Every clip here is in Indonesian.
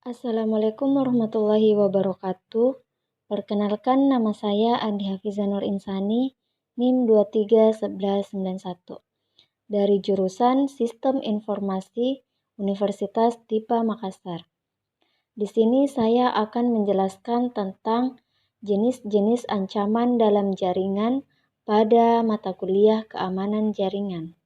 Assalamualaikum warahmatullahi wabarakatuh. Perkenalkan, nama saya Andi Hafizanur Insani, NIM 231191, dari jurusan Sistem Informasi Universitas Dipa Makassar. Di sini saya akan menjelaskan tentang jenis-jenis ancaman dalam jaringan pada mata kuliah keamanan jaringan.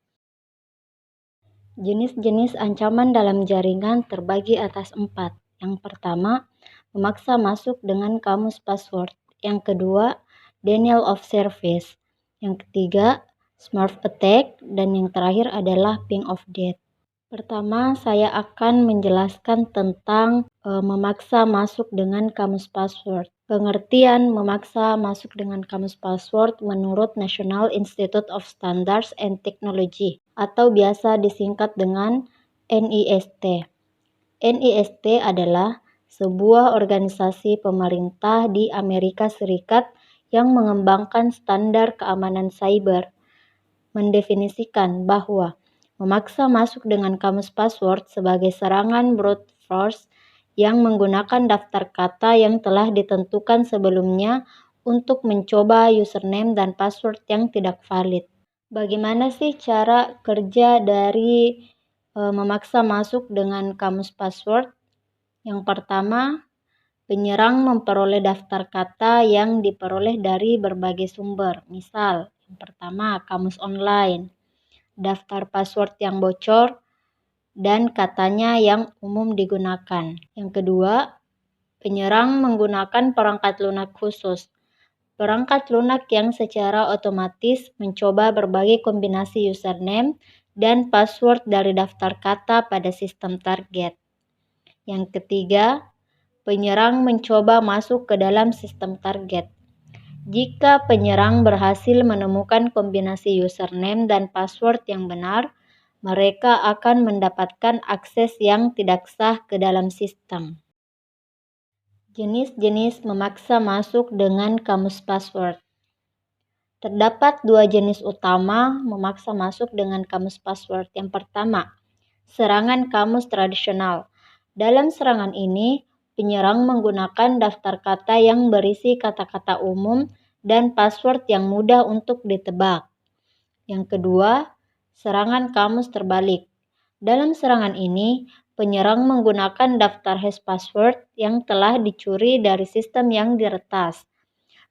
Jenis-jenis ancaman dalam jaringan terbagi atas 4. Yang pertama, memaksa masuk dengan kamus password. Yang kedua, denial of service. Yang ketiga, smart attack. Dan yang terakhir adalah ping of death. Pertama, saya akan menjelaskan tentang memaksa masuk dengan kamus password. Pengertian memaksa masuk dengan kamus password menurut National Institute of Standards and Technology atau biasa disingkat dengan NIST. NIST adalah sebuah organisasi pemerintah di Amerika Serikat yang mengembangkan standar keamanan cyber. Mendefinisikan bahwa memaksa masuk dengan kamus password sebagai serangan brute force yang menggunakan daftar kata yang telah ditentukan sebelumnya untuk mencoba username dan password yang tidak valid. Bagaimana sih cara kerja dari memaksa masuk dengan kamus password? Yang pertama, penyerang memperoleh daftar kata yang diperoleh dari berbagai sumber. Misal, yang pertama, kamus online, daftar password yang bocor, dan katanya yang umum digunakan. Yang kedua, penyerang menggunakan perangkat lunak khusus. Perangkat lunak yang secara otomatis mencoba berbagai kombinasi username dan password dari daftar kata pada sistem target. Yang ketiga, penyerang mencoba masuk ke dalam sistem target. Jika penyerang berhasil menemukan kombinasi username dan password yang benar, mereka akan mendapatkan akses yang tidak sah ke dalam sistem. Jenis-jenis memaksa masuk dengan kamus password. Terdapat dua jenis utama memaksa masuk dengan kamus password. Yang pertama, serangan kamus tradisional. Dalam serangan ini, penyerang menggunakan daftar kata yang berisi kata-kata umum dan password yang mudah untuk ditebak. Yang kedua, serangan kamus terbalik. Dalam serangan ini, penyerang menggunakan daftar hash password yang telah dicuri dari sistem yang diretas.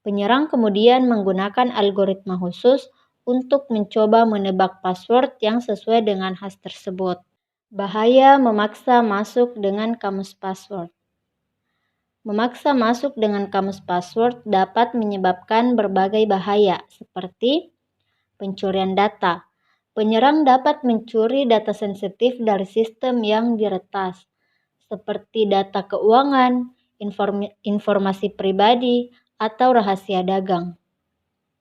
Penyerang kemudian menggunakan algoritma khusus untuk mencoba menebak password yang sesuai dengan hash tersebut. Bahaya memaksa masuk dengan kamus password. Memaksa masuk dengan kamus password dapat menyebabkan berbagai bahaya seperti pencurian data. Penyerang dapat mencuri data sensitif dari sistem yang diretas, seperti data keuangan, informasi pribadi, atau rahasia dagang.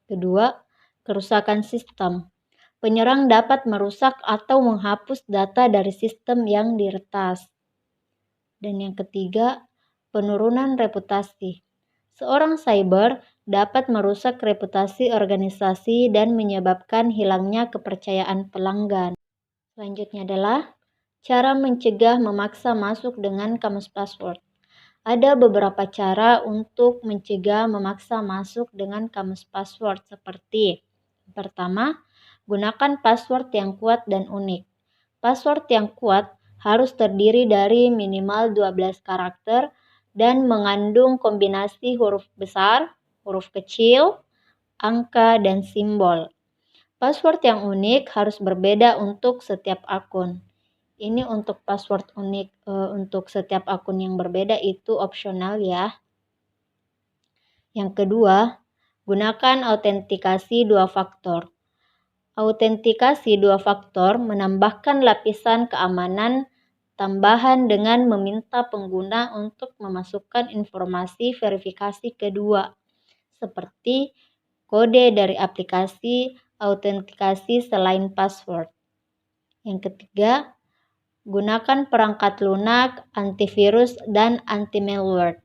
Kedua, kerusakan sistem. Penyerang dapat merusak atau menghapus data dari sistem yang diretas. Dan yang ketiga, penurunan reputasi. Seorang cyber dapat merusak reputasi organisasi dan menyebabkan hilangnya kepercayaan pelanggan. Selanjutnya adalah cara mencegah memaksa masuk dengan kamus password. Ada beberapa cara untuk mencegah memaksa masuk dengan kamus password seperti: pertama, gunakan password yang kuat dan unik. Password yang kuat harus terdiri dari minimal 12 karakter dan mengandung kombinasi huruf besar, huruf kecil, angka, dan simbol. Password yang unik harus berbeda untuk setiap akun. Ini untuk password unik untuk setiap akun yang berbeda itu opsional ya. Yang kedua, gunakan autentikasi 2 faktor. Autentikasi 2 faktor menambahkan lapisan keamanan tambahan dengan meminta pengguna untuk memasukkan informasi verifikasi kedua, seperti kode dari aplikasi autentikasi selain password. Yang ketiga, gunakan perangkat lunak, antivirus, dan anti-malware.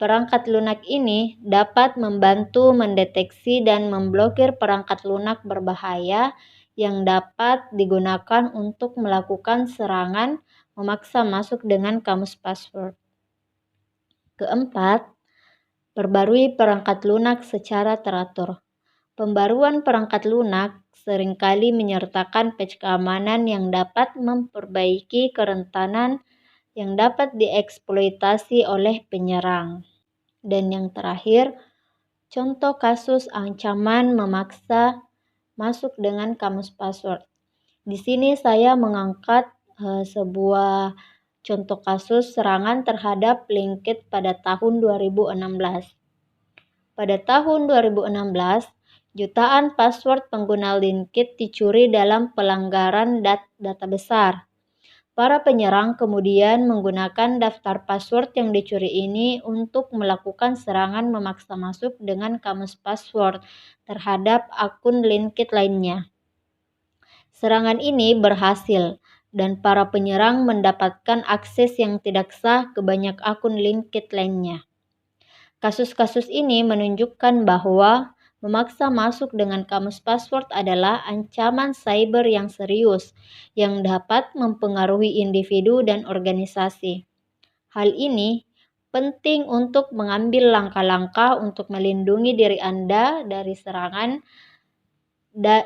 Perangkat lunak ini dapat membantu mendeteksi dan memblokir perangkat lunak berbahaya yang dapat digunakan untuk melakukan serangan memaksa masuk dengan kamus password. Keempat, perbarui perangkat lunak secara teratur. Pembaruan perangkat lunak seringkali menyertakan patch keamanan yang dapat memperbaiki kerentanan yang dapat dieksploitasi oleh penyerang. Dan yang terakhir, contoh kasus ancaman memaksa masuk dengan kamus password. Di sini saya mengangkat sebuah contoh kasus serangan terhadap Linkit pada tahun 2016. Pada tahun 2016, jutaan password pengguna Linkit dicuri dalam pelanggaran data besar. Para penyerang kemudian menggunakan daftar password yang dicuri ini untuk melakukan serangan memaksa masuk dengan kamus password terhadap akun Linkit lainnya. Serangan ini berhasil dan para penyerang mendapatkan akses yang tidak sah ke banyak akun Linkit lainnya. Kasus-kasus ini menunjukkan bahwa memaksa masuk dengan kamus password adalah ancaman cyber yang serius yang dapat mempengaruhi individu dan organisasi. Hal ini penting untuk mengambil langkah-langkah untuk melindungi diri Anda dari serangan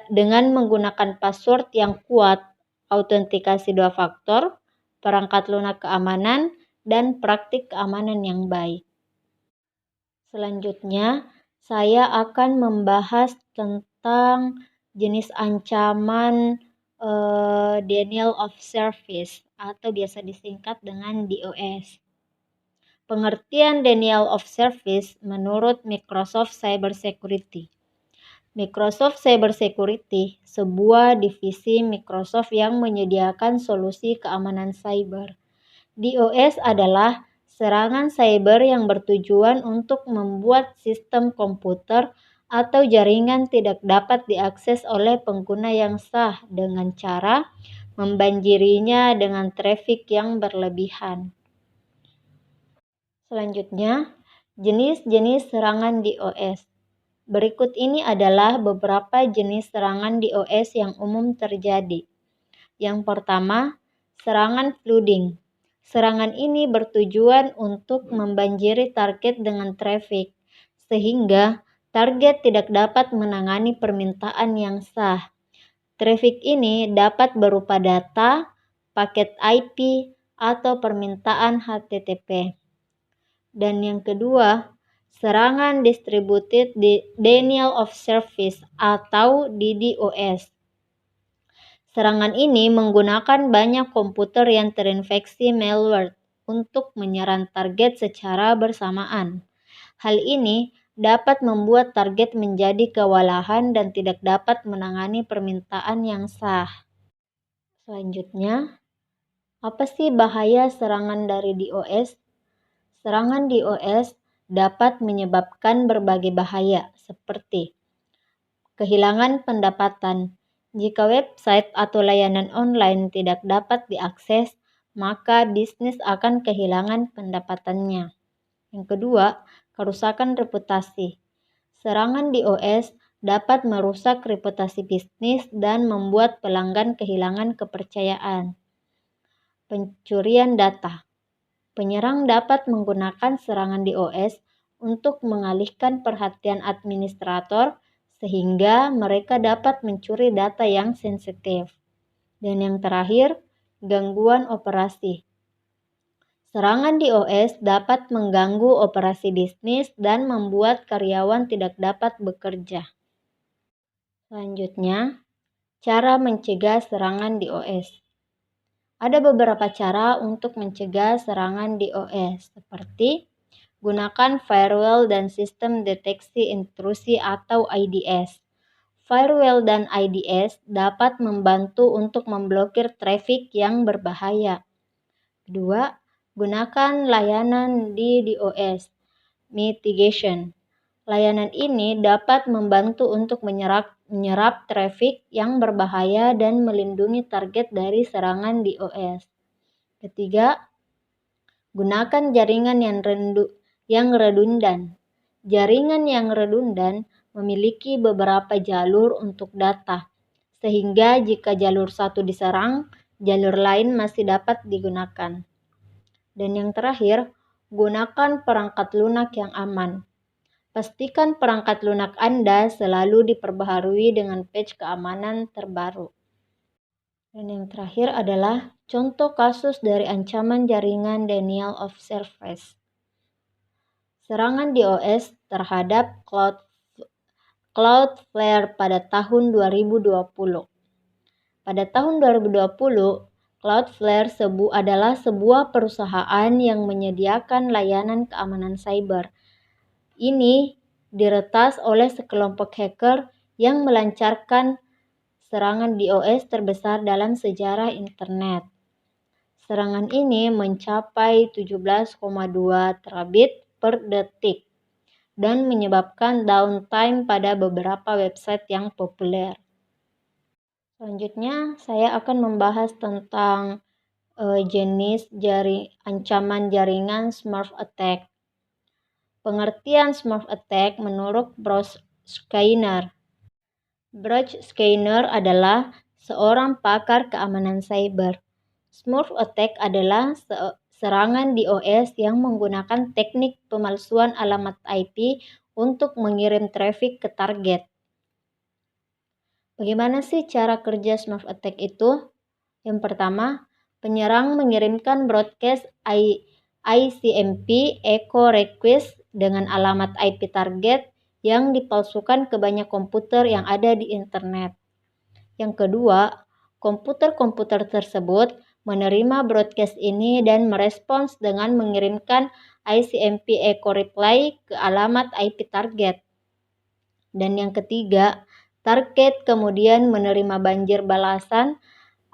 dengan menggunakan password yang kuat, autentikasi 2 faktor, perangkat lunak keamanan, dan praktik keamanan yang baik. Selanjutnya, saya akan membahas tentang jenis ancaman denial of service atau biasa disingkat dengan DOS. Pengertian denial of service menurut Microsoft Cybersecurity. Microsoft Cybersecurity, sebuah divisi Microsoft yang menyediakan solusi keamanan cyber. DOS adalah serangan cyber yang bertujuan untuk membuat sistem komputer atau jaringan tidak dapat diakses oleh pengguna yang sah dengan cara membanjirinya dengan traffic yang berlebihan. Selanjutnya, jenis-jenis serangan DOS. Berikut ini adalah beberapa jenis serangan DOS yang umum terjadi. Yang pertama, serangan flooding. Serangan ini bertujuan untuk membanjiri target dengan traffic, sehingga target tidak dapat menangani permintaan yang sah. Traffic ini dapat berupa data, paket IP, atau permintaan HTTP. Dan yang kedua, serangan Distributed Denial of Service atau DDoS. Serangan ini menggunakan banyak komputer yang terinfeksi malware untuk menyerang target secara bersamaan. Hal ini dapat membuat target menjadi kewalahan dan tidak dapat menangani permintaan yang sah. Selanjutnya, apa sih bahaya serangan dari DOS? Serangan DOS dapat menyebabkan berbagai bahaya seperti kehilangan pendapatan. Jika website atau layanan online tidak dapat diakses, maka bisnis akan kehilangan pendapatannya. Yang kedua, kerusakan reputasi. Serangan DOS dapat merusak reputasi bisnis dan membuat pelanggan kehilangan kepercayaan. Pencurian data. Penyerang dapat menggunakan serangan DOS untuk mengalihkan perhatian administrator sehingga mereka dapat mencuri data yang sensitif. Dan yang terakhir, gangguan operasi. Serangan DOS dapat mengganggu operasi bisnis dan membuat karyawan tidak dapat bekerja. Selanjutnya, cara mencegah serangan DOS. Ada beberapa cara untuk mencegah serangan DOS, seperti gunakan firewall dan sistem deteksi intrusi atau IDS. Firewall dan IDS dapat membantu untuk memblokir traffic yang berbahaya. Kedua, gunakan layanan DDoS mitigation. Layanan ini dapat membantu untuk menyerap traffic yang berbahaya dan melindungi target dari serangan DOS. Ketiga, gunakan jaringan yang redundan. Jaringan yang redundan memiliki beberapa jalur untuk data, sehingga jika jalur satu diserang, jalur lain masih dapat digunakan. Dan yang terakhir, gunakan perangkat lunak yang aman. Pastikan perangkat lunak Anda selalu diperbaharui dengan patch keamanan terbaru. Dan yang terakhir adalah contoh kasus dari ancaman jaringan denial of service. Serangan DOS terhadap Cloudflare pada tahun 2020. Pada tahun 2020, Cloudflare adalah sebuah perusahaan yang menyediakan layanan keamanan cyber. Ini diretas oleh sekelompok hacker yang melancarkan serangan DOS terbesar dalam sejarah internet. Serangan ini mencapai 17,2 terabit per detik dan menyebabkan downtime pada beberapa website yang populer. Selanjutnya, saya akan membahas tentang jenis ancaman jaringan Smurf Attack. Pengertian Smurf Attack menurut Bruce Skinner. Bruce Skinner adalah seorang pakar keamanan cyber. Smurf Attack adalah serangan DOS yang menggunakan teknik pemalsuan alamat IP untuk mengirim traffic ke target. Bagaimana sih cara kerja Smurf Attack itu? Yang pertama, penyerang mengirimkan broadcast ICMP echo request dengan alamat IP target yang dipalsukan ke banyak komputer yang ada di internet. Yang kedua, komputer-komputer tersebut menerima broadcast ini dan merespons dengan mengirimkan ICMP echo reply ke alamat IP target. Dan yang ketiga, target kemudian menerima banjir balasan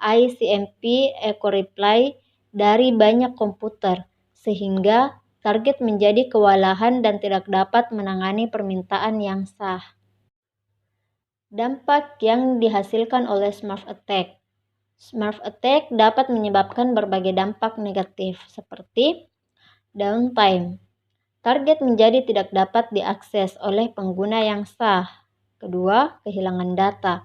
ICMP echo reply dari banyak komputer, sehingga target menjadi kewalahan dan tidak dapat menangani permintaan yang sah. Dampak yang dihasilkan oleh Smurf Attack. Smurf Attack dapat menyebabkan berbagai dampak negatif, seperti downtime. Target menjadi tidak dapat diakses oleh pengguna yang sah. Kedua, kehilangan data.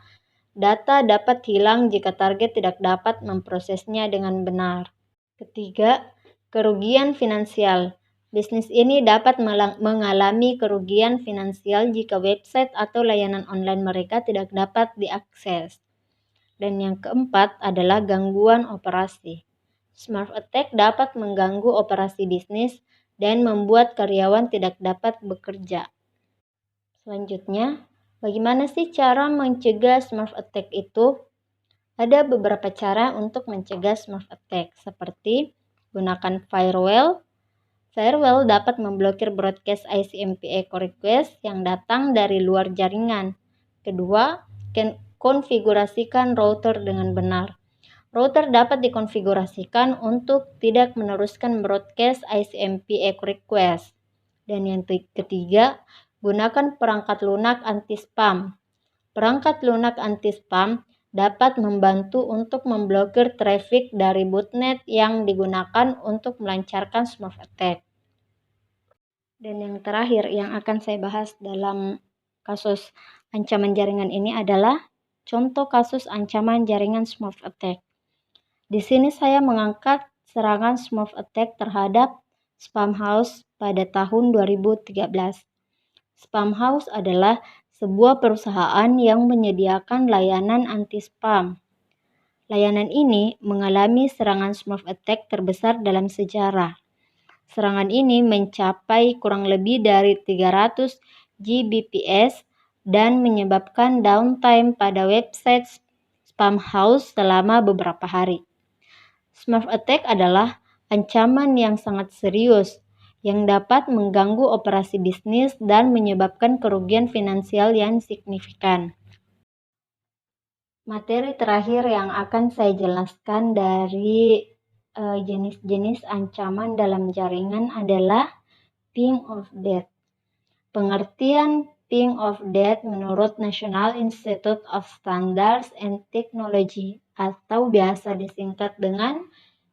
Data dapat hilang jika target tidak dapat memprosesnya dengan benar. Ketiga, kerugian finansial. Bisnis ini dapat mengalami kerugian finansial jika website atau layanan online mereka tidak dapat diakses. Dan yang keempat adalah gangguan operasi. Smurf Attack dapat mengganggu operasi bisnis dan membuat karyawan tidak dapat bekerja. Selanjutnya, bagaimana sih cara mencegah Smurf Attack itu? Ada beberapa cara untuk mencegah Smurf Attack, seperti gunakan firewall. Firewall dapat memblokir broadcast ICMP echo request yang datang dari luar jaringan. Kedua, konfigurasikan router dengan benar. Router dapat dikonfigurasikan untuk tidak meneruskan broadcast ICMP echo request. Dan yang ketiga, gunakan perangkat lunak anti-spam. Perangkat lunak anti-spam dapat membantu untuk memblokir traffic dari botnet yang digunakan untuk melancarkan Smurf Attack. Dan yang terakhir yang akan saya bahas dalam kasus ancaman jaringan ini adalah contoh kasus ancaman jaringan Smurf Attack. Di sini saya mengangkat serangan Smurf Attack terhadap Spamhaus pada tahun 2013. Spamhaus adalah sebuah perusahaan yang menyediakan layanan anti-spam. Layanan ini mengalami serangan Smurf Attack terbesar dalam sejarah. Serangan ini mencapai kurang lebih dari 300 Gbps dan menyebabkan downtime pada website Spamhaus selama beberapa hari. Smurf Attack adalah ancaman yang sangat serius yang dapat mengganggu operasi bisnis dan menyebabkan kerugian finansial yang signifikan. Materi terakhir yang akan saya jelaskan dari jenis-jenis ancaman dalam jaringan adalah ping of death. Pengertian ping of death menurut National Institute of Standards and Technology atau biasa disingkat dengan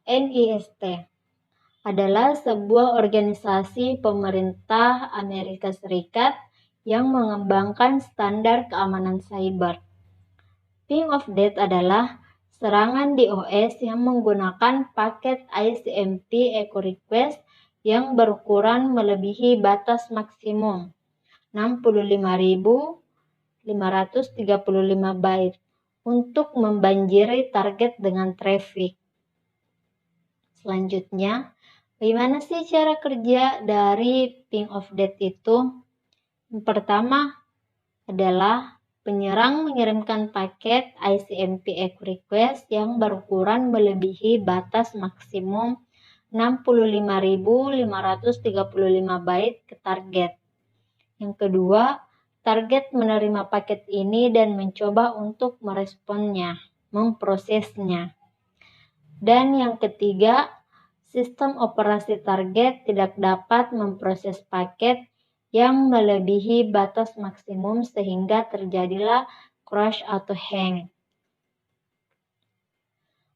NIST adalah sebuah organisasi pemerintah Amerika Serikat yang mengembangkan standar keamanan cyber. Ping of death adalah serangan DOS yang menggunakan paket ICMP Echo Request yang berukuran melebihi batas maksimum 65.535 byte untuk membanjiri target dengan traffic. Selanjutnya, bagaimana sih cara kerja dari ping of death itu? Yang pertama adalah penyerang mengirimkan paket ICMP Echo Request yang berukuran melebihi batas maksimum 65.535 byte ke target. Yang kedua, target menerima paket ini dan mencoba untuk meresponnya, memprosesnya. Dan yang ketiga, sistem operasi target tidak dapat memproses paket yang melebihi batas maksimum sehingga terjadilah crash atau hang.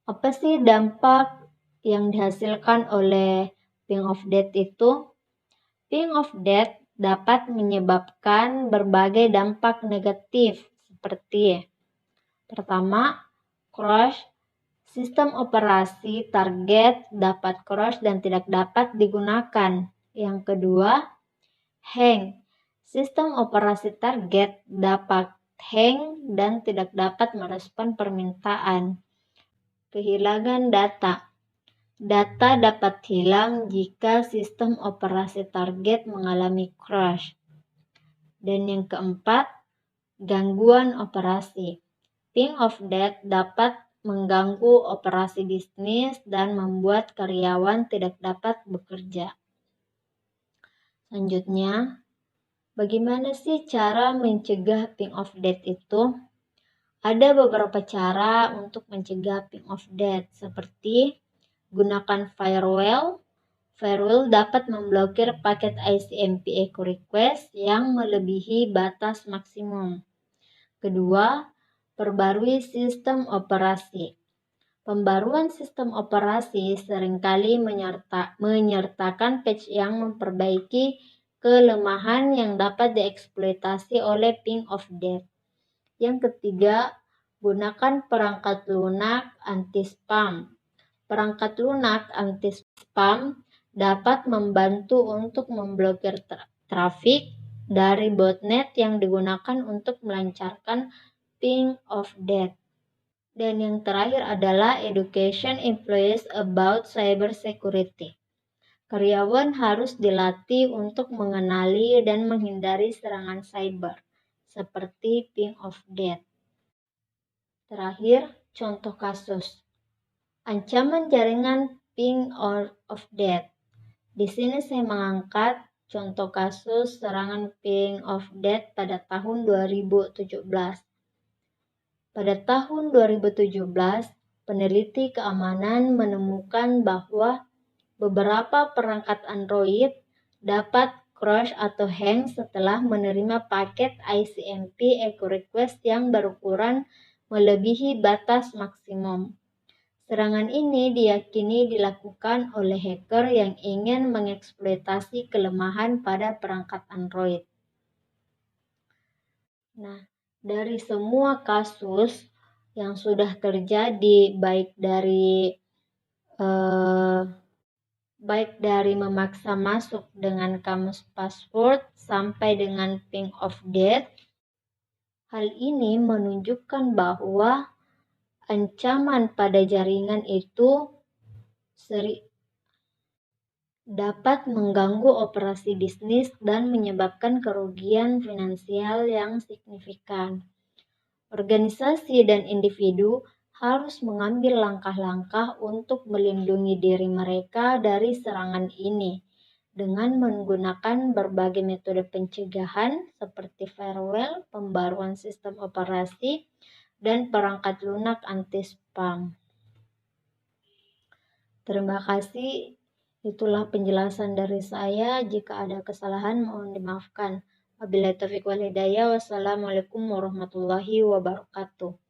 Apa sih dampak yang dihasilkan oleh ping of death itu? Ping of death dapat menyebabkan berbagai dampak negatif seperti pertama, crash. Sistem operasi target dapat crash dan tidak dapat digunakan. Yang kedua, hang. Sistem operasi target dapat hang dan tidak dapat merespon permintaan. Kehilangan data. Data dapat hilang jika sistem operasi target mengalami crash. Dan yang keempat, gangguan operasi. Ping of death dapat mengganggu operasi bisnis dan membuat karyawan tidak dapat bekerja. Selanjutnya, bagaimana sih cara mencegah ping of death itu? Ada beberapa cara untuk mencegah ping of death, seperti gunakan firewall. Firewall dapat memblokir paket ICMP Echo Request yang melebihi batas maksimum. Kedua, perbarui sistem operasi. Pembaruan sistem operasi seringkali menyertakan patch yang memperbaiki kelemahan yang dapat dieksploitasi oleh ping of death. Yang ketiga, gunakan perangkat lunak anti-spam. Perangkat lunak anti-spam dapat membantu untuk memblokir trafik dari botnet yang digunakan untuk melancarkan ping of death. Dan yang terakhir adalah education employees about cyber security. Karyawan harus dilatih untuk mengenali dan menghindari serangan cyber, seperti ping of death. Terakhir, contoh kasus. Ancaman jaringan ping of death. Di sini saya mengangkat contoh kasus serangan ping of death pada tahun 2017. Pada tahun 2017, peneliti keamanan menemukan bahwa beberapa perangkat Android dapat crash atau hang setelah menerima paket ICMP Echo Request yang berukuran melebihi batas maksimum. Serangan ini diyakini dilakukan oleh hacker yang ingin mengeksploitasi kelemahan pada perangkat Android. Nah, dari semua kasus yang sudah terjadi, baik dari memaksa masuk dengan kamus password sampai dengan ping of death, hal ini menunjukkan bahwa ancaman pada jaringan itu dapat mengganggu operasi bisnis dan menyebabkan kerugian finansial yang signifikan. Organisasi dan individu harus mengambil langkah-langkah untuk melindungi diri mereka dari serangan ini dengan menggunakan berbagai metode pencegahan seperti firewall, pembaruan sistem operasi, dan perangkat lunak anti-spam. Terima kasih. Itulah penjelasan dari saya. Jika ada kesalahan mohon dimaafkan. Wabillahi taufiq wal hidayah. Wassalamualaikum warahmatullahi wabarakatuh.